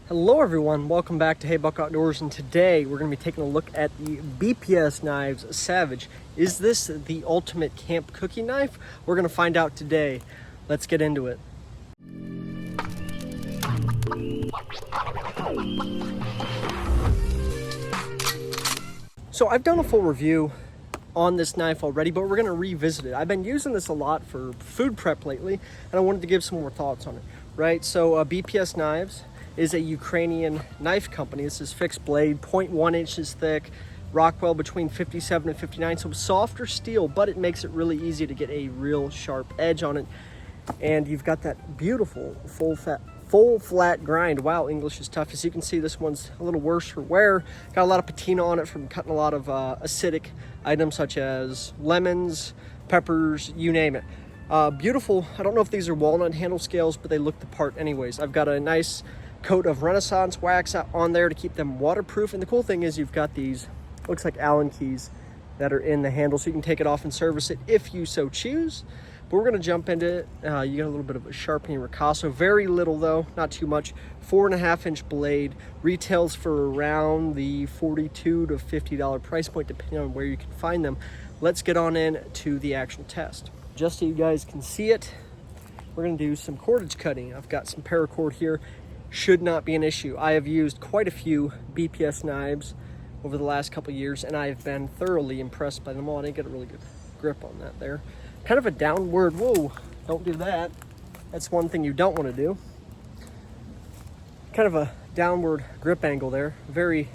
Hello everyone, welcome back to Hey Buck Outdoors, and today we're going to be taking a look at the BPS Knives Savage. Is this the ultimate camp cooking knife? We're going to find out today. Let's get into it. So I've done a full review on this knife already, but we're going to revisit it. I've been using this a lot for food prep lately, and I wanted to give some more thoughts on it, right? So BPS Knives is a Ukrainian knife company. This is fixed blade, 0.1 inches thick, Rockwell between 57 and 59, so softer steel, but it makes it really easy to get a real sharp edge on it. And you've got that beautiful full flat grind. Wow, English is tough. As you can see, this one's a little worse for wear. Got a lot of patina on it from cutting a lot of acidic items such as lemons, peppers, you name it. Beautiful. I don't know if these are walnut handle scales, but they look the part anyways. I've got a nice coat of Renaissance wax on there to keep them waterproof. And the cool thing is you've got these, looks like Allen keys that are in the handle, so you can take it off and service it if you so choose. But we're going to jump into it. You got a little bit of a sharpening ricasso, very little though, not too much. 4.5-inch blade, retails for around the $42 to $50 price point, depending on where you can find them. Let's get on in to the actual test. Just so you guys can see it, we're going to do some cordage cutting. I've got some paracord here. Should not be an issue. I have used quite a few BPS knives over the last couple years, and I've been thoroughly impressed by them all. I didn't get a really good grip on that there. Kind of a downward, whoa, don't do that. That's one thing you don't want to do. Kind of a downward grip angle there. Very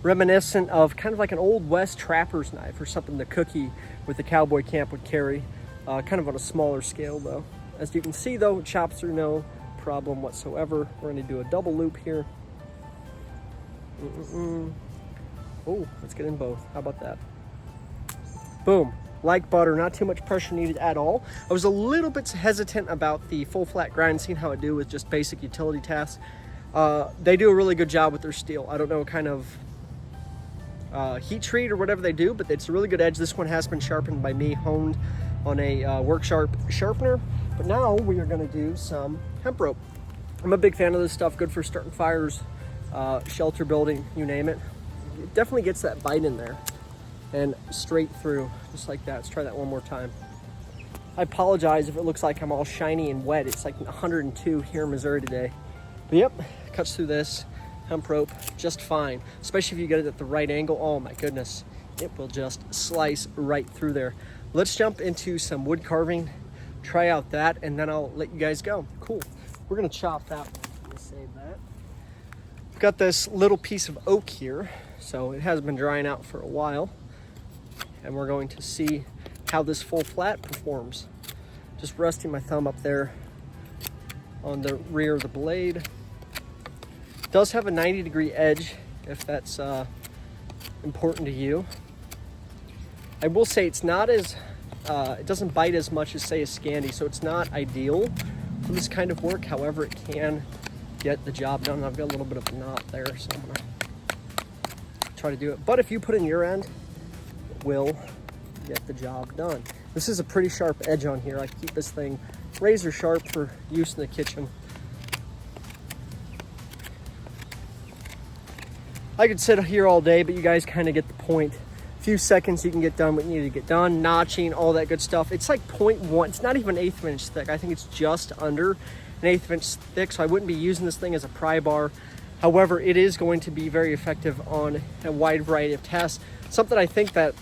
reminiscent of kind of like an old West trapper's knife or something the cookie with the cowboy camp would carry. Kind of on a smaller scale though. As you can see though, it chops through no problem whatsoever. We're going to do a double loop here. Oh, let's get in both. How about that? Boom. Like butter, not too much pressure needed at all. I was a little bit hesitant about the full flat grind, seeing how it do with just basic utility tasks. They do a really good job with their steel. I don't know what kind of heat treat or whatever they do, but it's a really good edge. This one has been sharpened by me, honed on a work sharpener. But now we are going to do some hemp rope. I'm a big fan of this stuff. Good for starting fires, shelter building, you name it. It definitely gets that bite in there and straight through, just like that. Let's try that one more time. I apologize if it looks like I'm all shiny and wet. It's like 102 here in Missouri today. But yep, cuts through this hemp rope just fine, especially if you get it at the right angle. Oh my goodness, it will just slice right through there. Let's jump into some wood carving, try out that, and then I'll let you guys go. Cool. We're gonna chop that one. Let me save that. I've got this little piece of oak here, so it has been drying out for a while, and we're going to see how this full flat performs. Just resting my thumb up there on the rear of the blade. It does have a 90-degree edge, if that's important to you. I will say it's not as, it doesn't bite as much as say a Scandi, so it's not ideal for this kind of work. However, it can get the job done. I've got a little bit of a knot there, so I'm gonna try to do it. But if you put in your end, it will get the job done. This is a pretty sharp edge on here. I keep this thing razor sharp for use in the kitchen. I could sit here all day, but you guys kind of get the point. A few seconds, you can get done what you need to get done. Notching, all that good stuff. It's like 0.1. It's not even 1/8 inch thick. I think it's just under an 1/8 inch thick, so I wouldn't be using this thing as a pry bar. However, it is going to be very effective on a wide variety of tasks. Something I think that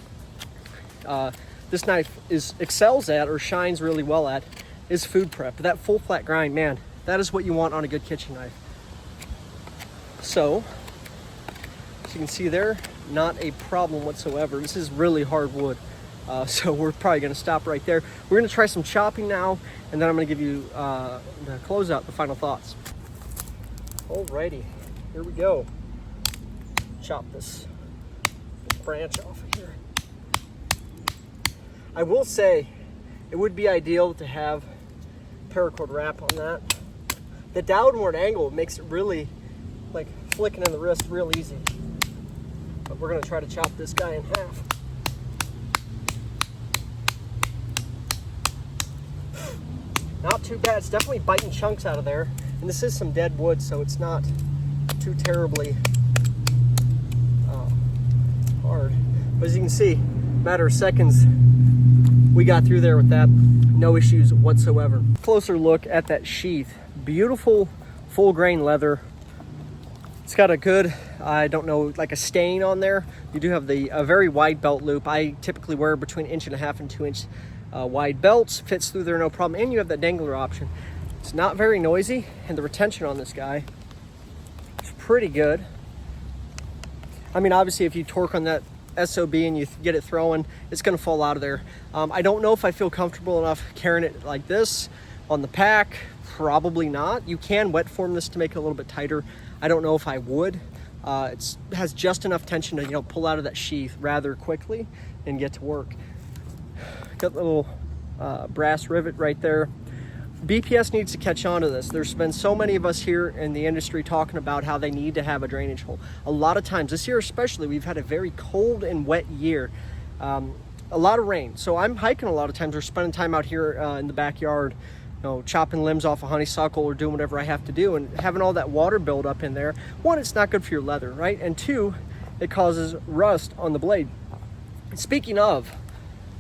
this knife excels at, or shines really well at, is food prep. That full flat grind, man, that is what you want on a good kitchen knife. So, as you can see there, not a problem whatsoever. This is really hard wood, so we're probably going to stop right there. We're going to try some chopping now, and then I'm going to give you the closeout, the final thoughts. Alrighty, here we go. Chop this branch off of here. I will say it would be ideal to have paracord wrap on that. The downward angle makes it really like flicking in the wrist real easy. But we're going to try to chop this guy in half. Not too bad. It's definitely biting chunks out of there. And this is some dead wood, so it's not too terribly hard. But as you can see, matter of seconds, we got through there with that. No issues whatsoever. Closer look at that sheath. Beautiful full grain leather. It's got a good, I don't know, like a stain on there. You do have a very wide belt loop. I typically wear between 1.5 inch and 2 inch wide belts. Fits through there no problem. And you have that dangler option. It's not very noisy, and the retention on this guy is pretty good. I mean, obviously if you torque on that SOB and you get it throwing, it's going to fall out of there. I don't know if I feel comfortable enough carrying it like this on the pack. Probably not. You can wet form this to make it a little bit tighter. I don't know if I would. It has just enough tension to, you know, pull out of that sheath rather quickly and get to work. Got the little brass rivet right there. BPS needs to catch on to this. There's been so many of us here in the industry talking about how they need to have a drainage hole. A lot of times, this year especially, we've had a very cold and wet year. A lot of rain. So I'm hiking a lot of times or spending time out here in the backyard, you know, chopping limbs off a honeysuckle or doing whatever I have to do, and having all that water build up in there. One, it's not good for your leather, right? And two, it causes rust on the blade. Speaking of,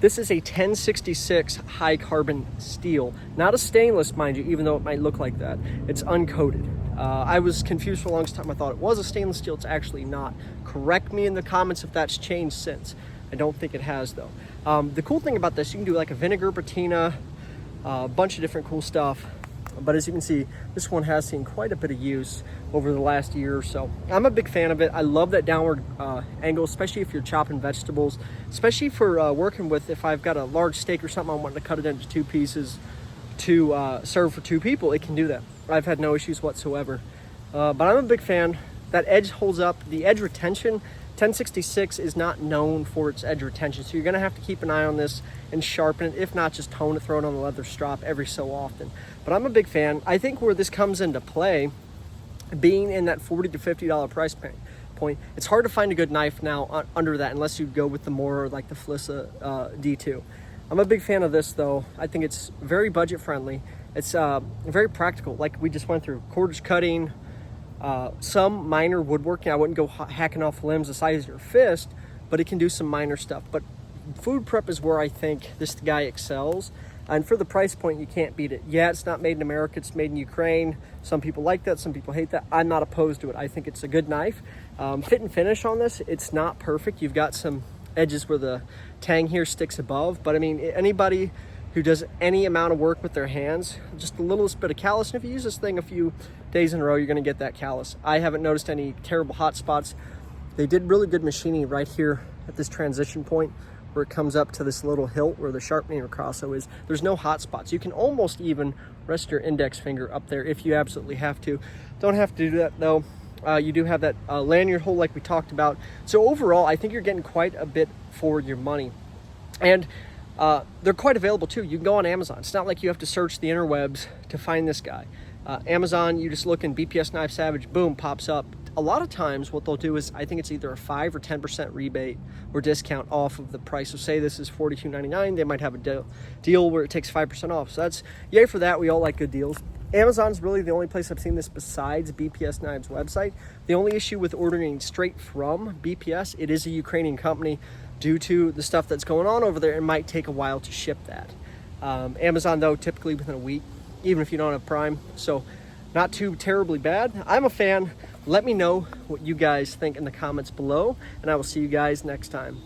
this is a 1066 high carbon steel, not a stainless, mind you, even though it might look like that. It's uncoated. I was confused for the longest time. I thought it was a stainless steel. It's actually not. Correct me in the comments if that's changed since. I don't think it has though. The cool thing about this, you can do like a vinegar patina, a bunch of different cool stuff. But as you can see, this one has seen quite a bit of use over the last year or so. I'm a big fan of it. I love that downward angle, especially if you're chopping vegetables, especially for working with, if I've got a large steak or something, I'm wanting to cut it into 2 pieces to serve for 2 people, it can do that. I've had no issues whatsoever. But I'm a big fan. That edge holds up. The edge retention, 1066 is not known for its edge retention, so you're gonna have to keep an eye on this and sharpen it. If not, just tone it, throw it on the leather strap every so often. But I'm a big fan. I think where this comes into play, being in that $40 to $50 price point, it's hard to find a good knife now under that unless you go with the more like the Flissa D2. I'm a big fan of this though. I think it's very budget friendly. It's very practical, like we just went through. Cordage cutting, some minor woodworking. I wouldn't go hacking off limbs the size of your fist, but it can do some minor stuff. But food prep is where I think this guy excels. And for the price point, you can't beat it. Yeah, it's not made in America, it's made in Ukraine. Some people like that, some people hate that. I'm not opposed to it. I think it's a good knife. Fit and finish on this, it's not perfect. You've got some edges where the tang here sticks above, but I mean, anybody who does any amount of work with their hands, just the littlest bit of callus, and if you use this thing a few days in a row, you're gonna get that callus. I haven't noticed any terrible hot spots. They did really good machining right here at this transition point where it comes up to this little hilt where the sharpening Ricasso is. There's no hot spots. You can almost even rest your index finger up there if you absolutely have to. Don't have to do that though. You do have that lanyard hole like we talked about. So overall, I think you're getting quite a bit for your money. And they're quite available too. You can go on Amazon. It's not like you have to search the interwebs to find this guy. Amazon, you just look in BPS Knife Savage, boom, pops up. A lot of times what they'll do is, I think it's either a 5 or 10% rebate or discount off of the price. So say this is $42.99, they might have a deal where it takes 5% off. So that's yay for that. We all like good deals. Amazon's really the only place I've seen this besides BPS Knives website. The only issue with ordering straight from BPS, it is a Ukrainian company. Due to the stuff that's going on over there, it might take a while to ship that. Amazon though, typically within a week, even if you don't have Prime. So not too terribly bad. I'm a fan. Let me know what you guys think in the comments below, and I will see you guys next time.